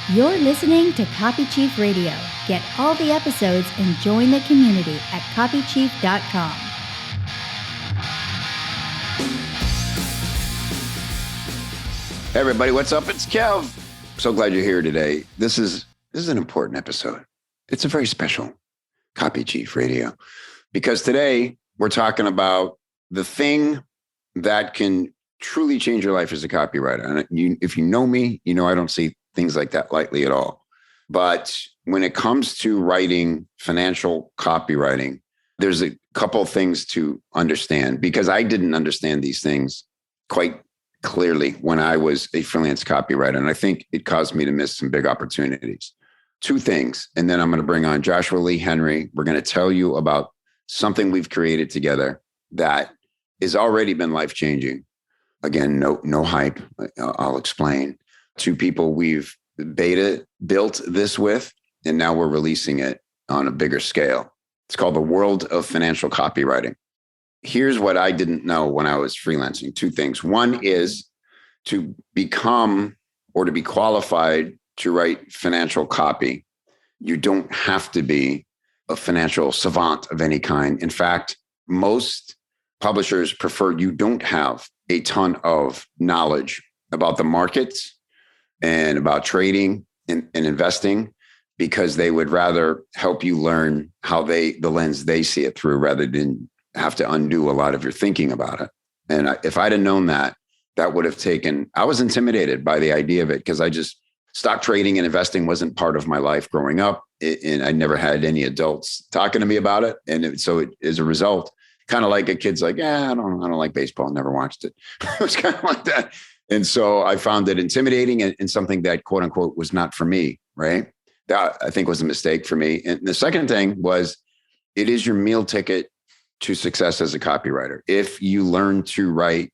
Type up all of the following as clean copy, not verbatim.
You're listening to Copy Chief Radio. Get all the episodes and join the community at copychief.com. Hey everybody, what's up? It's Kev. So glad you're here today. This is an important episode. It's a very special Copy Chief Radio because today we're talking about the thing that can truly change your life as a copywriter. And if you know me, you know I don't see things like that lightly at all. But when it comes to writing financial copywriting, there's a couple of things to understand because I didn't understand these things quite clearly when I was a freelance copywriter. And I think it caused me to miss some big opportunities. Two things. And then I'm going to bring on Joshua Lee Henry. We're going to tell you about something we've created together that has already been life-changing. Again, no hype. I'll explain. Two people we've beta built this with, and now we're releasing it on a bigger scale. It's called The World of Financial Copywriting. Here's what I didn't know when I was freelancing. Two things. One is to become or to be qualified to write financial copy. You don't have to be a financial savant of any kind. In fact, most publishers prefer you don't have a ton of knowledge about the markets and about trading and investing because they would rather help you learn how the lens they see it through rather than have to undo a lot of your thinking about it. And if I'd have known that would have I was intimidated by the idea of it because stock trading and investing wasn't part of my life growing up. And I never had any adults talking to me about it. And so as a result, kind of like a kid's like, I don't like baseball. Never watched it. It was kind of like that. And so I found it intimidating and something that quote unquote was not for me. Right. That I think was a mistake for me. And the second thing was it is your meal ticket to success as a copywriter. If you learn to write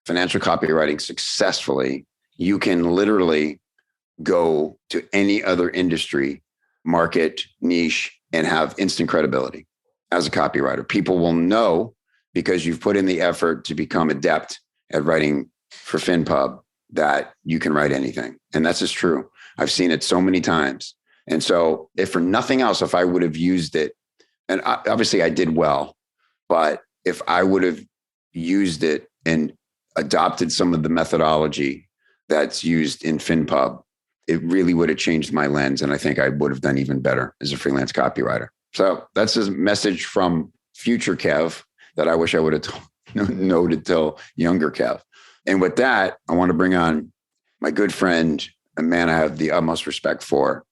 financial copywriting successfully, you can literally go to any other industry, market, niche, and have instant credibility as a copywriter. People will know because you've put in the effort to become adept at writing for FinPub that you can write anything. And that's just true. I've seen it so many times. And so if for nothing else, if I would have used it, and obviously I did well, but if I would have used it and adopted some of the methodology that's used in FinPub, it really would have changed my lens. And I think I would have done even better as a freelance copywriter. So that's a message from future Kev that I wish I would have known to tell younger Kev. And with that, I want to bring on my good friend, a man I have the utmost respect for,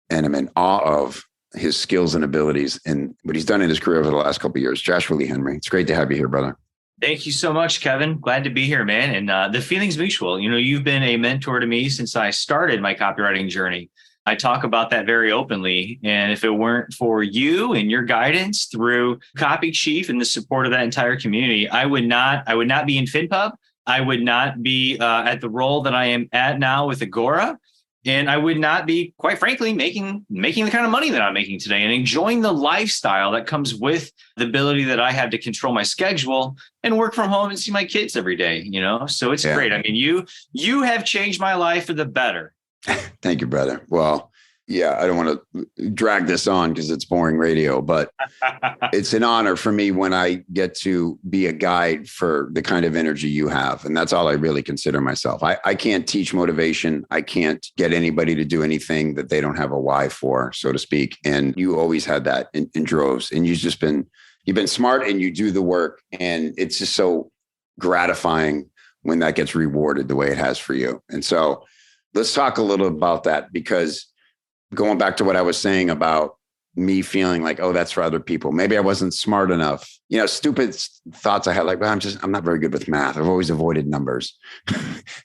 and I'm in awe of his skills and abilities and what he's done in his career over the last couple of years. Joshua Lee Henry, it's great to have you here, brother. Thank you so much, Kevin. Glad to be here, man. And the feeling's mutual. You know, you've been a mentor to me since I started my copywriting journey. I talk about that very openly. And if it weren't for you and your guidance through Copy Chief and the support of that entire community, I would not be in FinPub. I would not be at the role that I am at now with Agora. And I would not be, quite frankly, making the kind of money that I'm making today and enjoying the lifestyle that comes with the ability that I have to control my schedule and work from home and see my kids every day, you know? So it's great. I mean, you have changed my life for the better. Thank you, brother. Well, yeah, I don't want to drag this on because it's boring radio, but it's an honor for me when I get to be a guide for the kind of energy you have. And that's all I really consider myself. I can't teach motivation. I can't get anybody to do anything that they don't have a why for, so to speak. And you always had that in droves. And you've been smart and you do the work. And it's just so gratifying when that gets rewarded the way it has for you. And so let's talk a little about that because going back to what I was saying about me feeling like, oh, that's for other people. Maybe I wasn't smart enough. You know, stupid thoughts I had like, well, I'm not very good with math. I've always avoided numbers.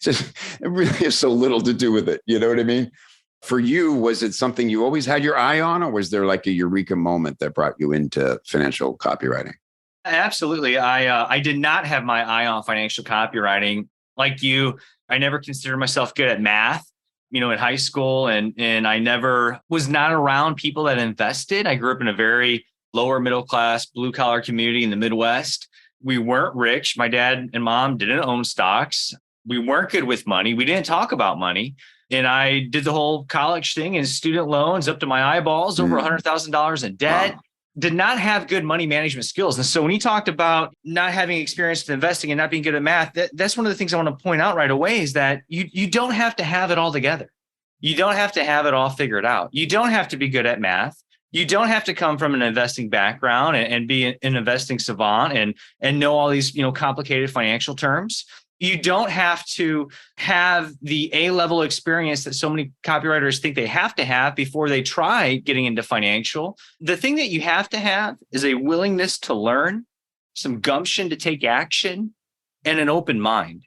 It really has so little to do with it. You know what I mean? For you, was it something you always had your eye on, or was there like a eureka moment that brought you into financial copywriting? Absolutely. I did not have my eye on financial copywriting. Like you, I never considered myself good at math. You know, in high school, and I never was not around people that invested. I grew up in a very lower middle class, blue collar community in the Midwest. We weren't rich. My dad and mom didn't own stocks. We weren't good with money. We didn't talk about money. And I did the whole college thing and student loans up to my eyeballs, over $100,000 in debt. Wow. Did not have good money management skills. And so when he talked about not having experience with investing and not being good at math, that's one of the things I want to point out right away is that you don't have to have it all together. You don't have to have it all figured out. You don't have to be good at math. You don't have to come from an investing background and be an investing savant and know all these, complicated financial terms. You don't have to have the A-level experience that so many copywriters think they have to have before they try getting into financial. The thing that you have to have is a willingness to learn, some gumption to take action, and an open mind.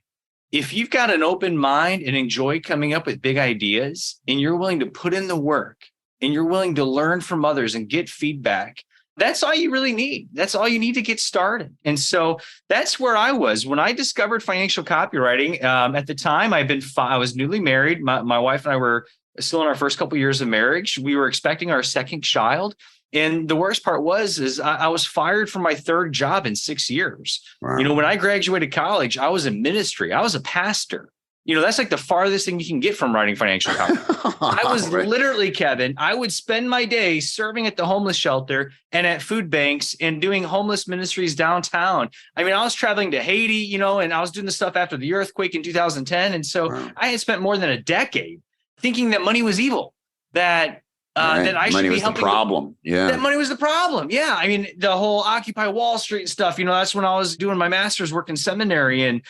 If you've got an open mind and enjoy coming up with big ideas, and you're willing to put in the work, and you're willing to learn from others and get feedback, that's all you really need. That's all you need to get started. And so that's where I was when I discovered financial copywriting. At the time, I was newly married. My wife and I were still in our first couple of years of marriage. We were expecting our second child. And the worst part is I was fired from my third job in 6 years. Wow. When I graduated college, I was in ministry. I was a pastor. That's like the farthest thing you can get from writing financial copy. I was literally, Kevin, I would spend my day serving at the homeless shelter and at food banks and doing homeless ministries downtown. I mean, I was traveling to Haiti, and I was doing the stuff after the earthquake in 2010. And so I had spent more than a decade thinking that money was evil, that I should be helping. That money was the problem. Yeah. I mean, the whole Occupy Wall Street stuff, that's when I was doing my master's work in seminary. And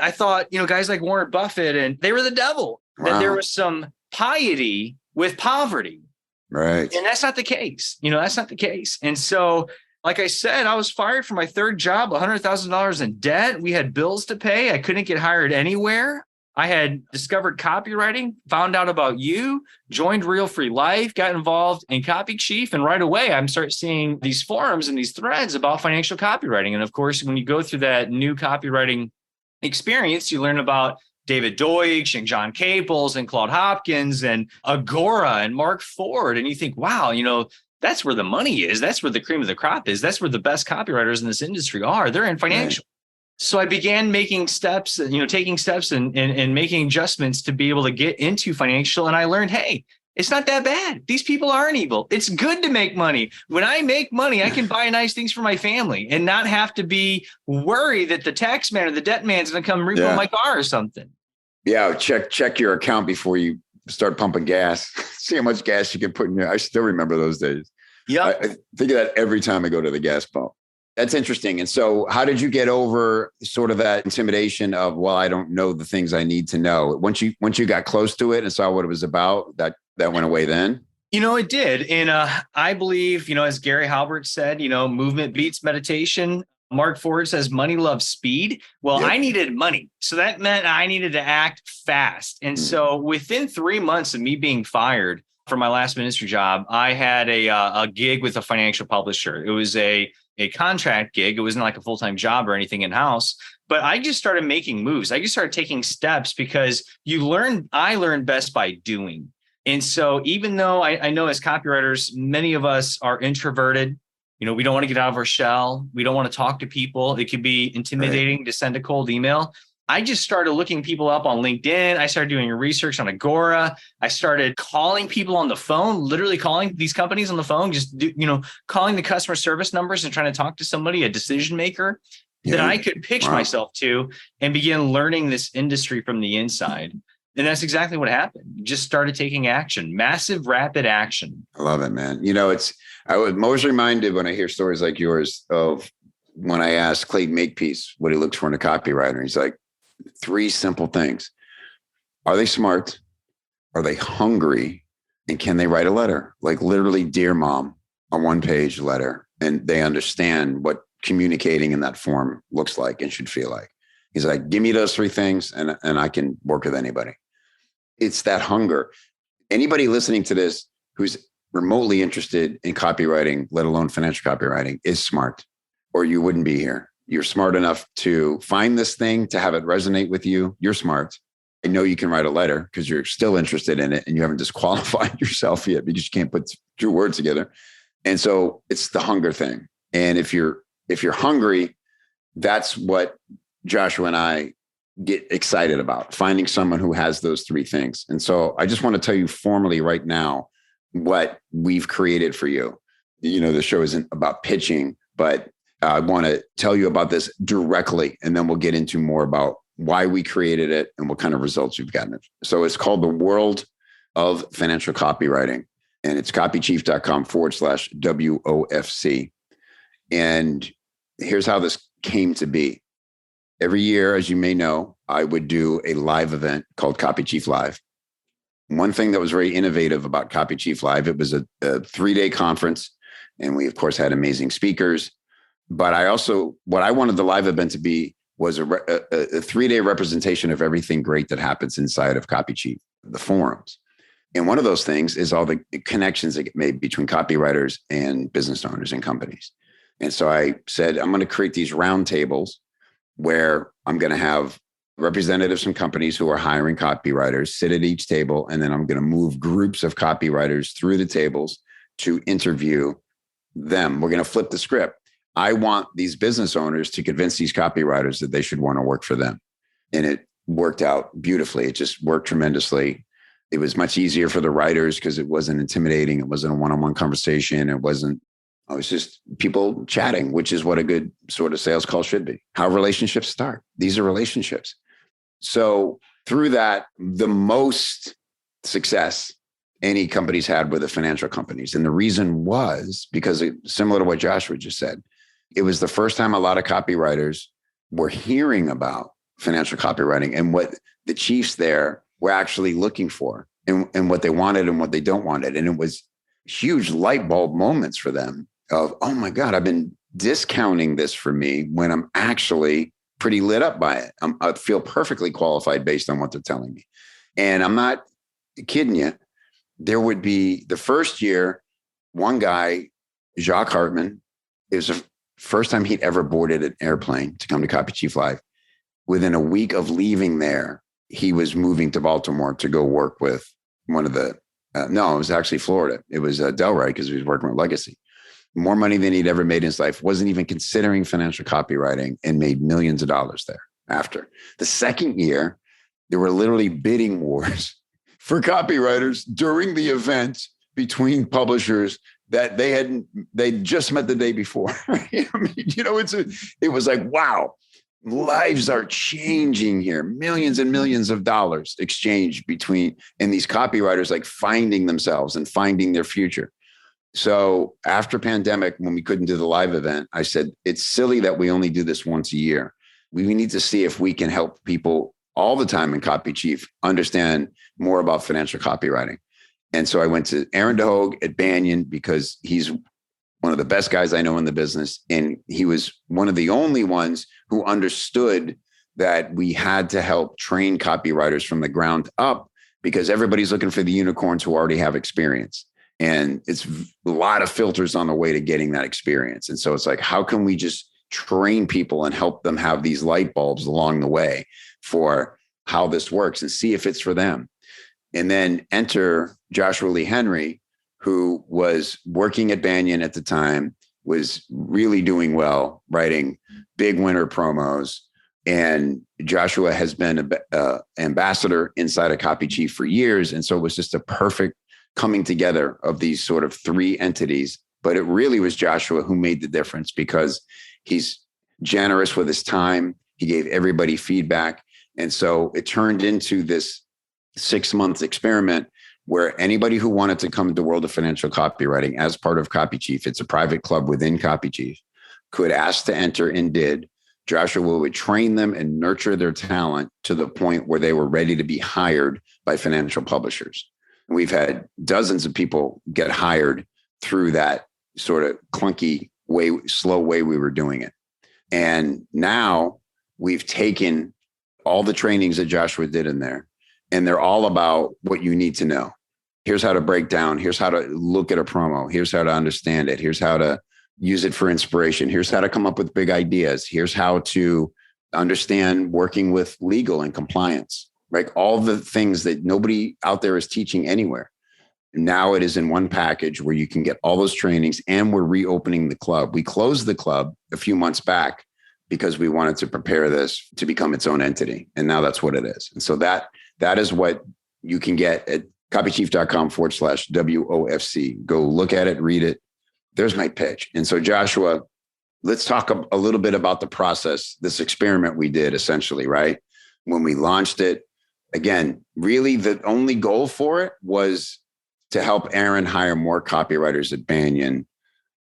I thought, guys like Warren Buffett, and they were the devil, that there was some piety with poverty. Right. And that's not the case. That's not the case. And so, like I said, I was fired from my third job, $100,000 in debt. We had bills to pay. I couldn't get hired anywhere. I had discovered copywriting, found out about you, joined Real Free Life, got involved in Copy Chief. And right away, I'm starting seeing these forums and these threads about financial copywriting. And of course, when you go through that new copywriting experience, you learn about David Deutsch and John Caples and Claude Hopkins and Agora and Mark Ford. And you think, wow, that's where the money is. That's where the cream of the crop is. That's where the best copywriters in this industry are. They're in financial. Right. So I began making steps, taking steps and making adjustments to be able to get into financial. And I learned, hey, it's not that bad. These people aren't evil. It's good to make money. When I make money, I can buy nice things for my family and not have to be worried that the tax man or the debt man's going to come repo my car or something. Yeah. Check your account before you start pumping gas. See how much gas you can put in there. I still remember those days. Yeah. I think of that every time I go to the gas pump. That's interesting. And so how did you get over sort of that intimidation of, well, I don't know the things I need to know? Once you got close to it and saw what it was about, that went away then? It did. And I believe, as Gary Halbert said, movement beats meditation. Mark Ford says money loves speed. Well, yep. I needed money. So that meant I needed to act fast. And so within 3 months of me being fired from my last ministry job, I had a gig with a financial publisher. It was a contract gig. It wasn't like a full-time job or anything in-house, but I just started making moves. I just started taking steps because I learned best by doing. And so even though I know as copywriters, many of us are introverted, we don't want to get out of our shell. We don't want to talk to people. It could be intimidating to send a cold email. I just started looking people up on LinkedIn. I started doing research on Agora. I started calling people on the phone, literally calling these companies on the phone, just, calling the customer service numbers and trying to talk to somebody, a decision maker that I could pitch myself to and begin learning this industry from the inside. And that's exactly what happened. Just started taking action, massive, rapid action. I love it, man. I was most reminded when I hear stories like yours of when I asked Clayton Makepeace what he looked for in a copywriter. He's like, 3 simple things. Are they smart? Are they hungry? And can they write a letter? Like literally, dear mom, a 1-page letter. And they understand what communicating in that form looks like and should feel like. He's like, give me those 3 things and I can work with anybody. It's that hunger. Anybody listening to this who's remotely interested in copywriting, let alone financial copywriting, is smart, or you wouldn't be here. You're smart enough to find this thing, to have it resonate with you. You're smart. I know you can write a letter because you're still interested in it and you haven't disqualified yourself yet because you can't put 2 words together. And so it's the hunger thing. And if you're hungry, that's what Joshua and I get excited about, finding someone who has those three things. And so I just want to tell you formally right now what we've created for you. The show isn't about pitching, but I want to tell you about this directly, and then we'll get into more about why we created it and what kind of results you've gotten. So it's called The World of Financial Copywriting, and it's copychief.com/WOFC. And here's how this came to be. Every year, as you may know, I would do a live event called Copy Chief Live. One thing that was very innovative about Copy Chief Live, it was a 3-day conference, and we, of course, had amazing speakers. But what I wanted the live event to be was a 3-day representation of everything great that happens inside of Copy Chief, the forums. And one of those things is all the connections that get made between copywriters and business owners and companies. And so I said, I'm going to create these roundtables where I'm going to have representatives from companies who are hiring copywriters sit at each table. And then I'm going to move groups of copywriters through the tables to interview them. We're going to flip the script. I want these business owners to convince these copywriters that they should want to work for them. And it worked out beautifully. It just worked tremendously. It was much easier for the writers because it wasn't intimidating. It wasn't a one-on-one conversation. It was just people chatting, which is what a good sort of sales call should be. How relationships start. These are relationships. So through that, the most success any companies had were the financial companies. And the reason was because similar to what Joshua just said, it was the first time a lot of copywriters were hearing about financial copywriting and what the chiefs there were actually looking for and what they wanted and what they don't want it. And it was huge light bulb moments for them of, oh my God, I've been discounting this for me when I'm actually pretty lit up by it. I feel perfectly qualified based on what they're telling me. And I'm not kidding you. There would be the first year, one guy, Jacques Hartman, it was the first time he'd ever boarded an airplane to come to Copy Chief Live. Within a week of leaving there, he was moving to Baltimore to go work with one of the, no, it was actually Florida. It was Delray because he was working with Legacy. More money than he'd ever made in his life, wasn't even considering financial copywriting, and made millions of dollars there after. The second year, there were literally bidding wars for copywriters during the event between publishers that they just met the day before. I mean, it was like, wow, lives are changing here. Millions and millions of dollars exchanged between, and these copywriters like finding themselves and finding their future. So after pandemic, when we couldn't do the live event, I said, it's silly that we only do this once a year. We need to see if we can help people all the time in Copy Chief understand more about financial copywriting. And so I went to Aaron DeHogue at Banyan because he's one of the best guys I know in the business. And he was one of the only ones who understood that we had to help train copywriters from the ground up because everybody's looking for the unicorns who already have experience. And it's a lot of filters on the way to getting that experience. And so it's like, how can we just train people and help them have these light bulbs along the way for how this works and see if it's for them? And then enter Joshua Lee Henry, who was working at Banyan at the time, was really doing well, writing big winter promos. And Joshua has been an ambassador inside of Copy Chief for years. And so it was just a perfect coming together of these sort of three entities. But it really was Joshua who made the difference because he's generous with his time. He gave everybody feedback. And so it turned into this 6-month experiment where anybody who wanted to come to the world of financial copywriting as part of Copy Chief, it's a private club within Copy Chief, could ask to enter and did. Joshua would train them and nurture their talent to the point where they were ready to be hired by financial publishers. We've had dozens of people get hired through that sort of clunky way, slow way we were doing it. And now we've taken all the trainings that Joshua did in there, and they're all about what you need to know. Here's how to break down. Here's how to look at a promo. Here's how to understand it. Here's how to use it for inspiration. Here's how to come up with big ideas. Here's how to understand working with legal and compliance. Right? All the things that nobody out there is teaching anywhere. Now it is in one package where you can get all those trainings, and we're reopening the club. We closed the club a few months back because we wanted to prepare this to become its own entity. And now that's what it is. And so that is what you can get at copychief.com/WOFC. Go look at it, read it. There's my pitch. And so Joshua, let's talk a little bit about the process, this experiment we did essentially, right? When we launched it, again, really the only goal for it was to help Aaron hire more copywriters at Banyan.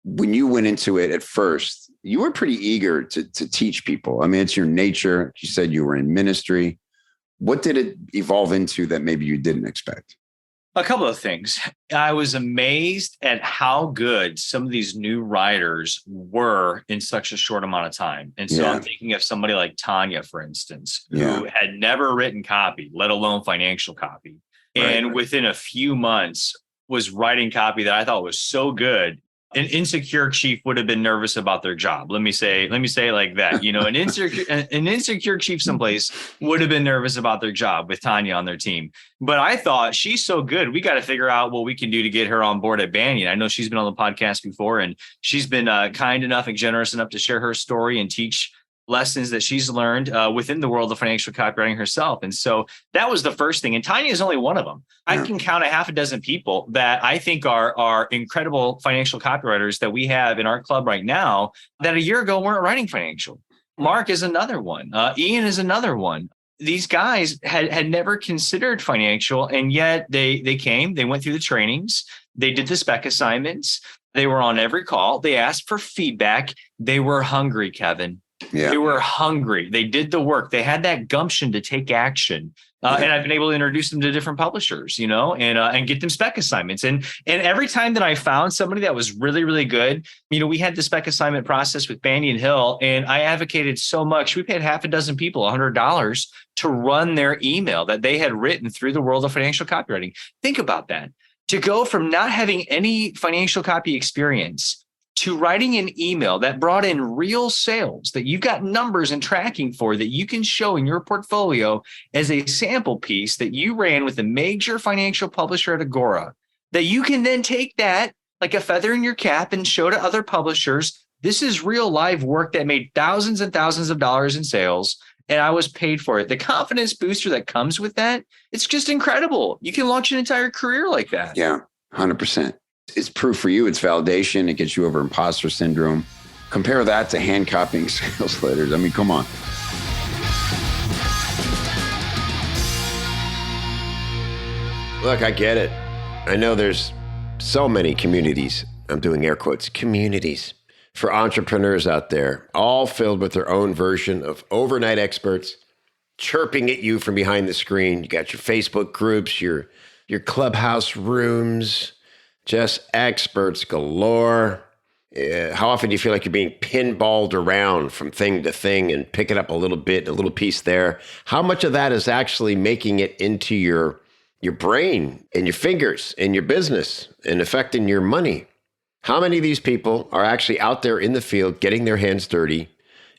When you went into it at first, you were pretty eager to teach people. I mean, it's your nature. You said you were in ministry. What did it evolve into that maybe you didn't expect? A couple of things. I was amazed at how good some of these new writers were in such a short amount of time. And so I'm thinking of somebody like Tanya, for instance, who had never written copy, let alone financial copy. And within a few months was writing copy that I thought was so good. An insecure chief would have been nervous about their job. Let me say it like that. You know, an insecure chief someplace would have been nervous about their job with Tanya on their team. But I thought, she's so good, we got to figure out what we can do to get her on board at Banyan. I know she's been on the podcast before, and she's been kind enough and generous enough to share her story and teach lessons that she's learned within the world of financial copywriting herself. And so that was the first thing. And Tanya is only one of them. I can count a half a dozen people that I think are incredible financial copywriters that we have in our club right now that a year ago weren't writing financial. Mark is another one. Ian is another one. These guys had never considered financial, and yet they came, they went through the trainings, they did the spec assignments, they were on every call, they asked for feedback, they were hungry, Kevin. Yeah. They were hungry. They did the work. They had that gumption to take action. And I've been able to introduce them to different publishers, you know, and get them spec assignments. And every time that I found somebody that was really, really good, you know, we had the spec assignment process with Banyan Hill, and I advocated so much. We paid half a dozen people $100 to run their email that they had written through the world of financial copywriting. Think about that. To go from not having any financial copy experience to writing an email that brought in real sales that you got numbers and tracking for that you can show in your portfolio as a sample piece that you ran with a major financial publisher at Agora, that you can then take that like a feather in your cap and show to other publishers. This is real live work that made thousands and thousands of dollars in sales, and I was paid for it. The confidence booster that comes with that, it's just incredible. You can launch an entire career like that. Yeah, 100%. It's proof for you. It's validation. It gets you over imposter syndrome. Compare that to hand copying sales letters. I mean, come on. Look, I get it. I know there's so many communities. I'm doing air quotes, communities for entrepreneurs out there, all filled with their own version of overnight experts chirping at you from behind the screen. You got your Facebook groups, your clubhouse rooms, just experts galore. How often do you feel like you're being pinballed around from thing to thing and picking up a little bit, a little piece there? How much of that is actually making it into your brain and your fingers and your business and affecting your money? How many of these people are actually out there in the field getting their hands dirty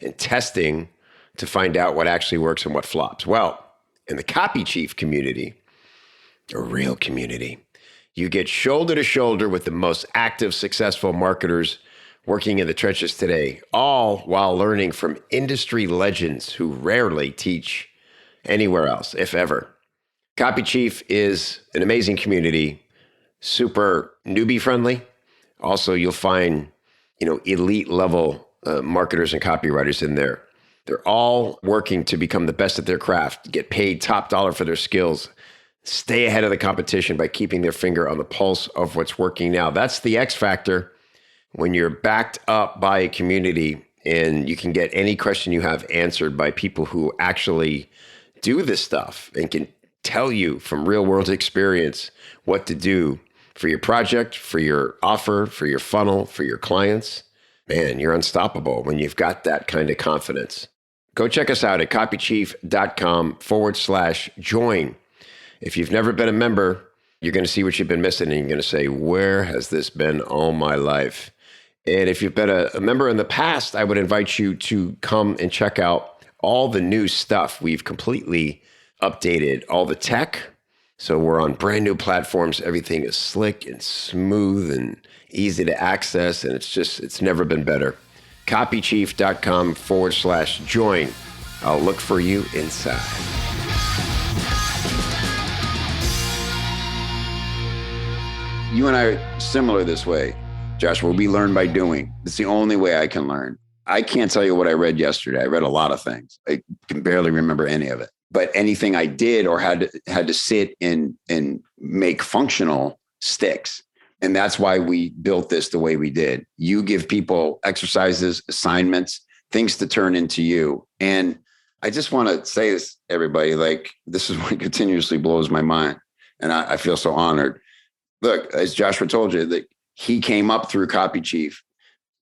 and testing to find out what actually works and what flops? Well, in the Copy Chief community, a real community, you get shoulder to shoulder with the most active, successful marketers working in the trenches today, all while learning from industry legends who rarely teach anywhere else, if ever. Copy Chief is an amazing community, super newbie friendly. Also, you'll find, elite level marketers and copywriters in there. They're all working to become the best at their craft, get paid top dollar for their skills, stay ahead of the competition by keeping their finger on the pulse of what's working now. That's the X factor when you're backed up by a community and you can get any question you have answered by people who actually do this stuff and can tell you from real world experience what to do for your project, for your offer, for your funnel, for your clients. Man, you're unstoppable when you've got that kind of confidence. Go check us out at copychief.com/join. If you've never been a member, you're going to see what you've been missing, and you're going to say, where has this been all my life? And if you've been a member in the past, I would invite you to come and check out all the new stuff. We've completely updated all the tech. So we're on brand new platforms. Everything is slick and smooth and easy to access. And it's never been better. copychief.com/join. I'll look for you inside. You and I are similar this way, Joshua. We learn by doing. It's the only way I can learn. I can't tell you what I read yesterday. I read a lot of things. I can barely remember any of it. But anything I did or had to sit and make functional sticks. And that's why we built this the way we did. You give people exercises, assignments, things to turn into you. And I just want to say this, everybody, like, this is what continuously blows my mind. And I feel so honored. Look, as Joshua told you, that he came up through Copy Chief,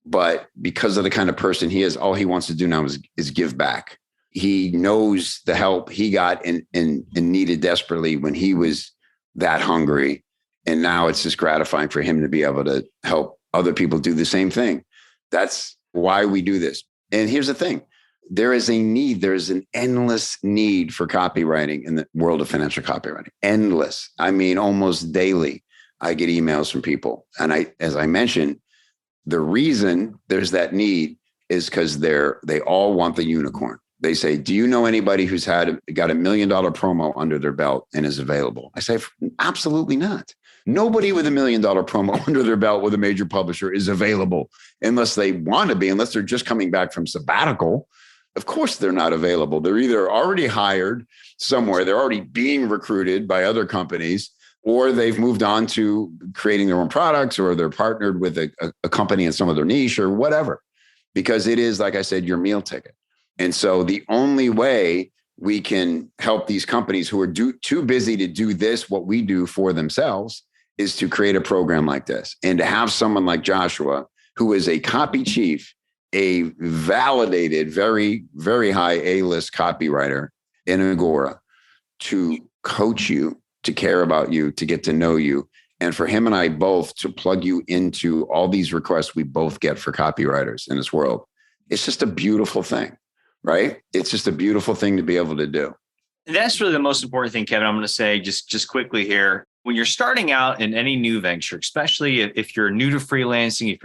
but because of the kind of person he is, all he wants to do now is give back. He knows the help he got and needed desperately when he was that hungry. And now it's just gratifying for him to be able to help other people do the same thing. That's why we do this. And here's the thing. There is a need. There is an endless need for copywriting in the world of financial copywriting. Endless. I mean, almost daily, I get emails from people. And as I mentioned, the reason there's that need is because they all want the unicorn. They say, do you know anybody who's got $1 million promo under their belt and is available? I say, absolutely not. Nobody with $1 million promo under their belt with a major publisher is available unless they want to be, unless they're just coming back from sabbatical. Of course, they're not available. They're either already hired somewhere, they're already being recruited by other companies, or they've moved on to creating their own products, or they're partnered with a company in some other niche or whatever, because it is, like I said, your meal ticket. And so the only way we can help these companies who are too busy to do this, what we do for themselves, is to create a program like this and to have someone like Joshua, who is a copy chief, a validated, very, very high A-list copywriter in Agora, to coach you, to care about you, to get to know you. And for him and I both to plug you into all these requests we both get for copywriters in this world. It's just a beautiful thing, right? It's just a beautiful thing to be able to do. That's really the most important thing, Kevin. I'm going to say just quickly here. When you're starting out in any new venture, especially if you're new to freelancing,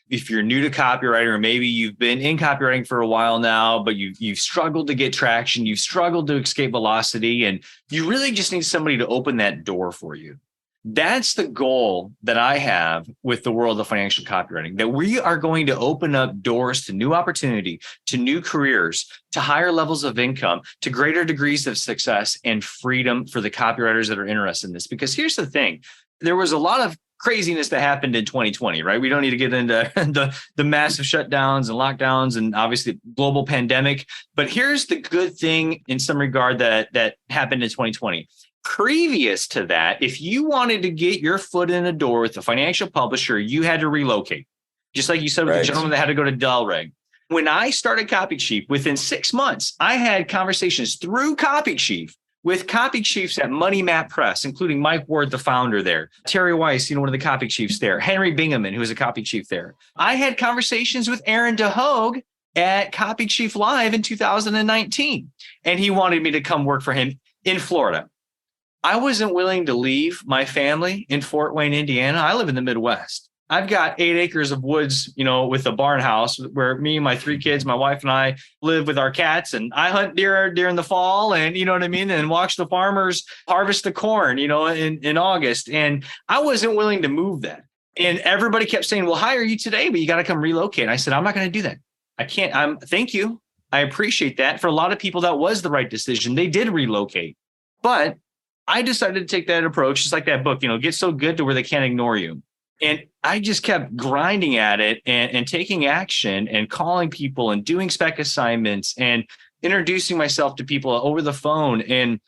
if you're new to copywriting, or maybe you've been in copywriting for a while now, but you've struggled to get traction, you've struggled to escape velocity, and you really just need somebody to open that door for you. That's the goal that I have with the world of financial copywriting, that we are going to open up doors to new opportunity, to new careers, to higher levels of income, to greater degrees of success and freedom for the copywriters that are interested in this. Because here's the thing, there was a lot of craziness that happened in 2020, right? We don't need to get into the massive shutdowns and lockdowns and obviously global pandemic. But here's the good thing in some regard that happened in 2020. Previous to that, if you wanted to get your foot in the door with a financial publisher, you had to relocate. Just like you said with the gentleman that had to go to Delray. When I started Copy Chief, within 6 months, I had conversations through Copy Chief with Copy Chiefs at Money Map Press, including Mike Ward, the founder there, Terry Weiss, one of the Copy Chiefs there, Henry Bingaman, who was a Copy Chief there. I had conversations with Aaron DeHogue at Copy Chief Live in 2019, and he wanted me to come work for him in Florida. I wasn't willing to leave my family in Fort Wayne, Indiana. I live in the Midwest. I've got 8 acres of woods, with a barn house where me and my 3 kids, my wife and I live with our cats, and I hunt deer during the fall, and you know what I mean? And watch the farmers harvest the corn, in August. And I wasn't willing to move that. And everybody kept saying, we'll hire you today, but you got to come relocate. And I said, I'm not going to do that. I can't. Thank you. I appreciate that. For a lot of people, that was the right decision. They did relocate. But I decided to take that approach, just like that book, get so good to where they can't ignore you. And I just kept grinding at it and taking action and calling people and doing spec assignments and introducing myself to people over the phone. And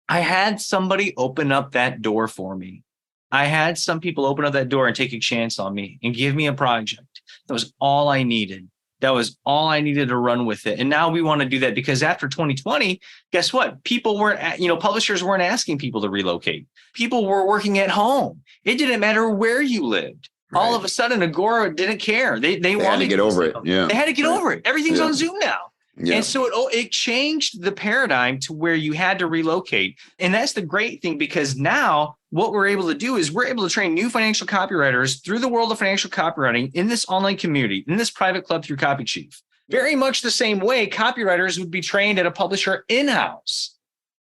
I had somebody open up that door for me. I had some people open up that door and take a chance on me and give me a project. That was all I needed. That was all I needed to run with it. And now we want to do that because after 2020, guess what? People weren't, publishers weren't asking people to relocate. People were working at home. It didn't matter where you lived. Right. All of a sudden, Agora didn't care. They wanted to get over it. Yeah. They had to get over it. Everything's on Zoom now. Yeah. And so it changed the paradigm to where you had to relocate. And that's the great thing, because now what we're able to do is we're able to train new financial copywriters through the world of financial copywriting in this online community, in this private club through Copy Chief. Very much the same way copywriters would be trained at a publisher in-house.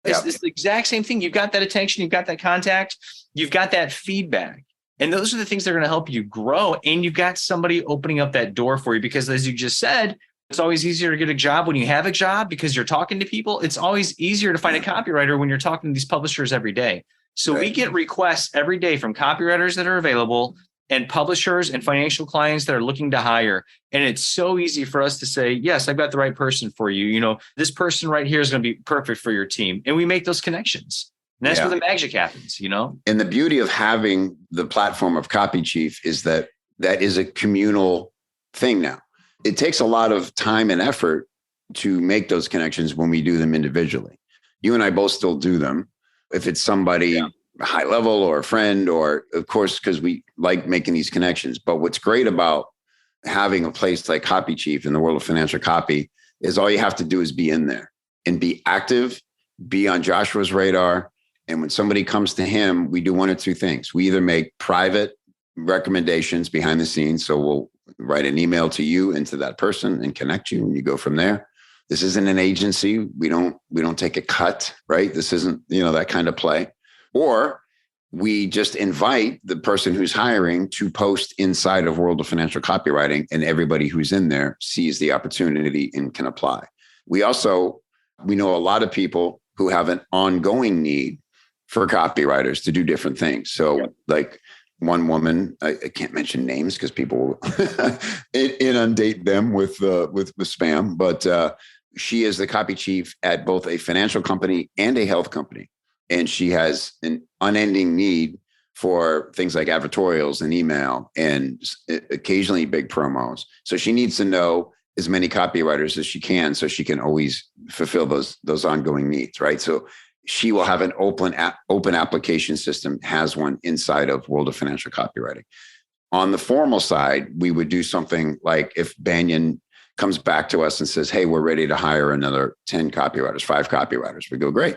It's the exact same thing. You've got that attention, you've got that contact, you've got that feedback. And those are the things that are going to help you grow. And you've got somebody opening up that door for you, because as you just said, it's always easier to get a job when you have a job because you're talking to people. It's always easier to find a copywriter when you're talking to these publishers every day. So we get requests every day from copywriters that are available and publishers and financial clients that are looking to hire. And it's so easy for us to say, yes, I've got the right person for you. You know, this person right here is going to be perfect for your team. And we make those connections. And that's where the magic happens, you know? And the beauty of having the platform of Copy Chief is that is a communal thing now. It takes a lot of time and effort to make those connections when we do them individually. You and I both still do them. If it's somebody high level or a friend, or of course, because we like making these connections. But what's great about having a place like Copy Chief in the world of financial copy is all you have to do is be in there and be active, be on Joshua's radar. And when somebody comes to him, we do one or two things. We either make private recommendations behind the scenes. So we'll write an email to you and to that person and connect you, and you go from there. This isn't an agency. We don't take a cut, right? This isn't, that kind of play. Or we just invite the person who's hiring to post inside of World of Financial Copywriting, and everybody who's in there sees the opportunity and can apply. We know a lot of people who have an ongoing need for copywriters to do different things. So like one woman, I can't mention names because people inundate them with spam, but she is the copy chief at both a financial company and a health company. And she has an unending need for things like advertorials and email and occasionally big promos. So she needs to know as many copywriters as she can, so she can always fulfill those ongoing needs, right? So she will have an open application system, has one inside of World of Financial Copywriting. On the formal side, we would do something like if Banyan comes back to us and says, hey, we're ready to hire another 10 copywriters, 5 copywriters. We go, great.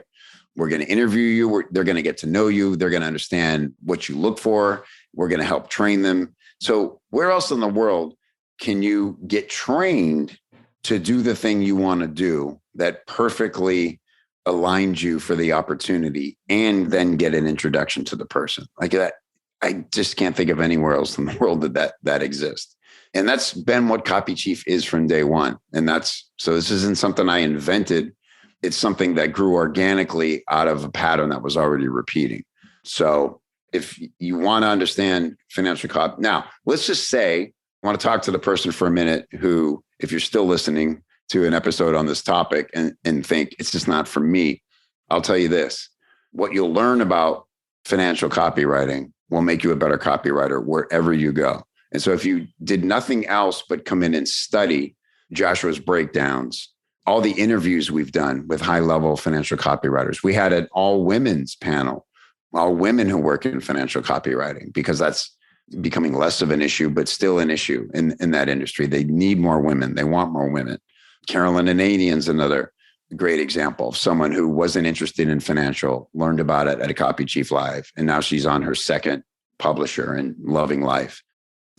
We're going to interview you. They're going to get to know you. They're going to understand what you look for. We're going to help train them. So where else in the world can you get trained to do the thing you want to do that perfectly aligns you for the opportunity, and then get an introduction to the person like that? I just can't think of anywhere else in the world that exists. And that's been what Copy Chief is from day one. And so this isn't something I invented. It's something that grew organically out of a pattern that was already repeating. So if you want to understand financial copy, now let's just say, I want to talk to the person for a minute who, if you're still listening to an episode on this topic and think it's just not for me, I'll tell you this: what you'll learn about financial copywriting will make you a better copywriter wherever you go. And so if you did nothing else but come in and study Joshua's breakdowns, all the interviews we've done with high-level financial copywriters, we had an all-women's panel, all women who work in financial copywriting, because that's becoming less of an issue, but still an issue in that industry. They need more women. They want more women. Carolyn Ananian's another great example of someone who wasn't interested in financial, learned about it at a Copy Chief Live, and now she's on her second publisher and loving life.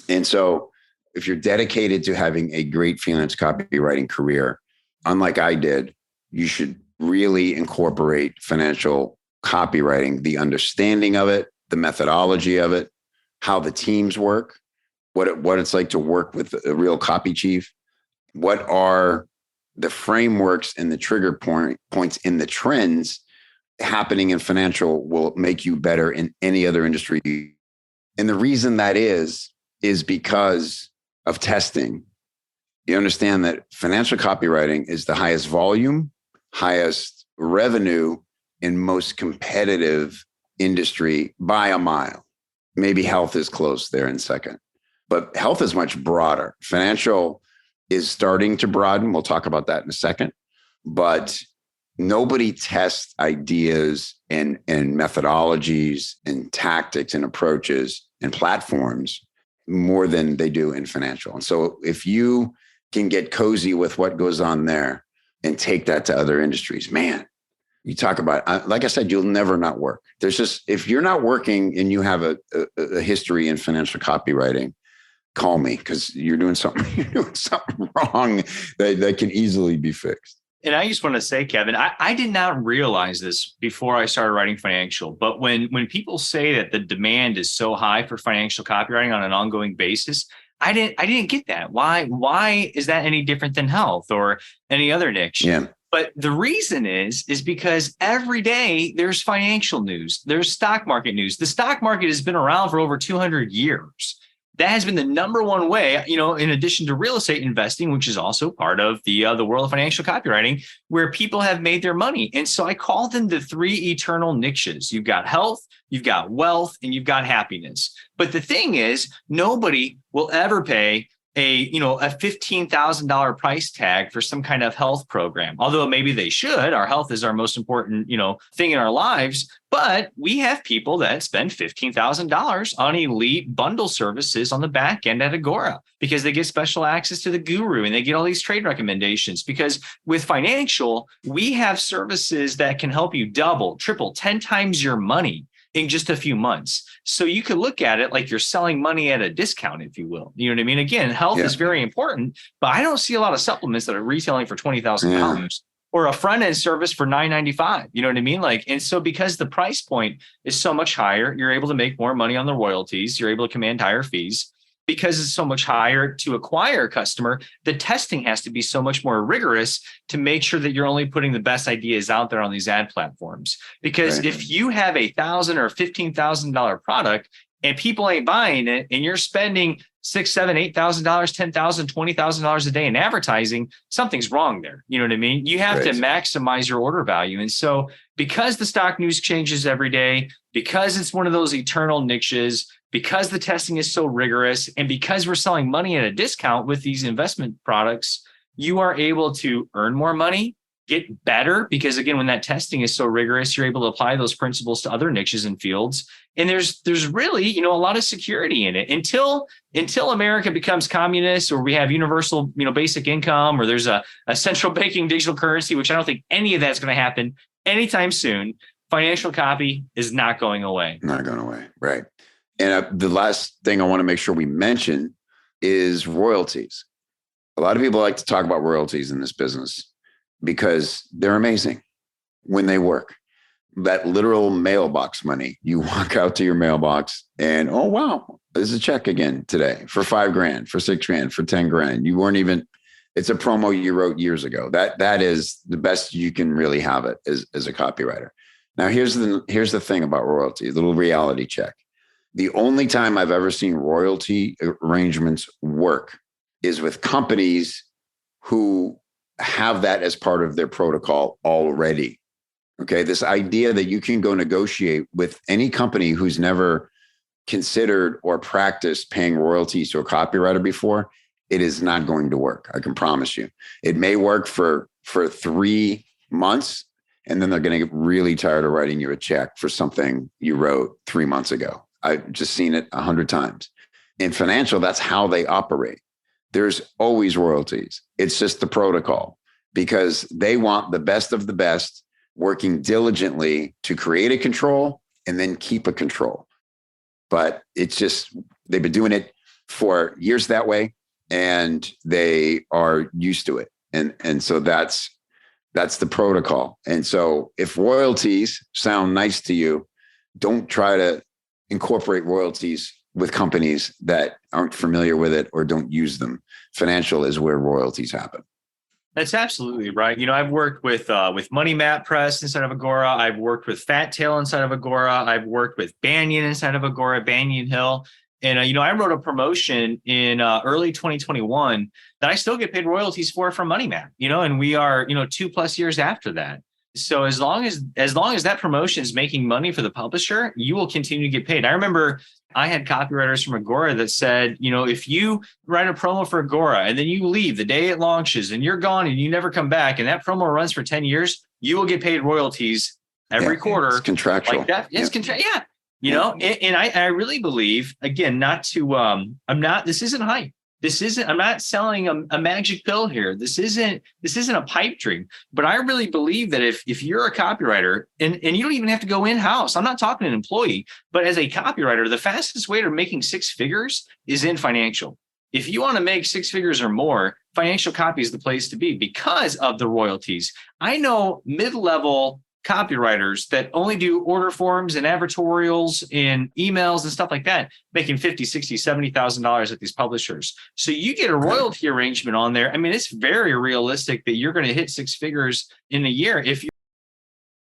And so if you're dedicated to having a great freelance copywriting career, unlike I did, you should really incorporate financial copywriting, the understanding of it, the methodology of it, how the teams work, what it's like to work with a real copy chief, what are the frameworks and the trigger points in the trends happening in financial will make you better in any other industry. And the reason that is because of testing. You understand that financial copywriting is the highest volume, highest revenue, and most competitive industry by a mile. Maybe health is close there in second, but health is much broader. Financial is starting to broaden. We'll talk about that in a second, but nobody tests ideas and methodologies and tactics and approaches and platforms more than they do in financial. And so if you can get cozy with what goes on there and take that to other industries, man, you talk about, like I said, you'll never not work. There's just, if you're not working and you have a history in financial copywriting, call me, because you're doing something wrong that can easily be fixed. And I just want to say, Kevin, I did not realize this before I started writing financial, but when people say that the demand is so high for financial copywriting on an ongoing basis, I didn't get that. Why is that any different than health or any other niche? Yeah. But the reason is because every day there's financial news, there's stock market news. The stock market has been around for over 200 years. That has been the number one way, in addition to real estate investing, which is also part of the world of financial copywriting, where people have made their money. And so I call them the three eternal niches. You've got health, you've got wealth, and you've got happiness. But the thing is, nobody will ever pay a $15,000 price tag for some kind of health program. Although maybe they should. Our health is our most important, thing in our lives. But we have people that spend $15,000 on elite bundle services on the back end at Agora because they get special access to the guru and they get all these trade recommendations. Because with financial, we have services that can help you double, triple, 10 times your money in just a few months. So you could look at it like you're selling money at a discount, if you will. You know what I mean? Again, health is very important, but I don't see a lot of supplements that are retailing for $20,000 or a front end service for $9.95. You know what I mean? And so because the price point is so much higher, you're able to make more money on the royalties. You're able to command higher fees. Because it's so much higher to acquire a customer, the testing has to be so much more rigorous to make sure that you're only putting the best ideas out there on these ad platforms. Because if you have $1,000 or $15,000 product and people ain't buying it, and you're spending $6,000, $7,000, $8,000, $10,000, $20,000 a day in advertising, something's wrong there. You know what I mean? You have to maximize your order value. And so because the stock news changes every day, because it's one of those eternal niches, because the testing is so rigorous, and because we're selling money at a discount with these investment products, you are able to earn more money, get better, because again, when that testing is so rigorous, you're able to apply those principles to other niches and fields. And there's really, a lot of security in it until America becomes communist, or we have universal, basic income, or there's a central banking digital currency, which I don't think any of that's going to happen anytime soon. Financial copy is not going away. Not going away. Right. And the last thing I want to make sure we mention is royalties. A lot of people like to talk about royalties in this business because they're amazing when they work. That literal mailbox money, you walk out to your mailbox and, oh, wow, there's a check again today for $5,000, for $6,000, for $10,000. You weren't even, it's a promo you wrote years ago. That is the best you can really have it as a copywriter. Now, here's the thing about royalty, a little reality check. The only time I've ever seen royalty arrangements work is with companies who have that as part of their protocol already. Okay, this idea that you can go negotiate with any company who's never considered or practiced paying royalties to a copywriter before, it is not going to work. I can promise you. It may work for 3 months, and then they're going to get really tired of writing you a check for something you wrote 3 months ago. I've just seen it 100 times. In financial, that's how they operate. There's always royalties. It's just the protocol, because they want the best of the best working diligently to create a control and then keep a control. But it's just, they've been doing it for years that way, and they are used to it. And so that's the protocol. And so if royalties sound nice to you, don't try to incorporate royalties with companies that aren't familiar with it or don't use them. Financial is where royalties happen. That's absolutely right. I've worked with Money Map Press inside of Agora. I've worked with Fat Tail inside of Agora. I've worked with Banyan inside of Agora, Banyan Hill. And, I wrote a promotion in early 2021 that I still get paid royalties for from Money Map, and we are, 2+ years after that. So as long as that promotion is making money for the publisher, you will continue to get paid. I remember I had copywriters from Agora that said, if you write a promo for Agora and then you leave the day it launches and you're gone and you never come back, and that promo runs for 10 years, you will get paid royalties every quarter. It's contractual. Like that. It's contractual. Yeah. And I really believe, again, this isn't hype. I'm not selling a magic pill here. This isn't a pipe dream. But I really believe that if you're a copywriter and you don't even have to go in-house, I'm not talking an employee, but as a copywriter, the fastest way to making six figures is in financial. If you want to make six figures or more, financial copy is the place to be because of the royalties. I know mid-level copywriters that only do order forms and advertorials and emails and stuff like that, making $50,000, $60,000, $70,000 at these publishers. So you get a royalty arrangement on there. I mean, it's very realistic that you're going to hit six figures in a year if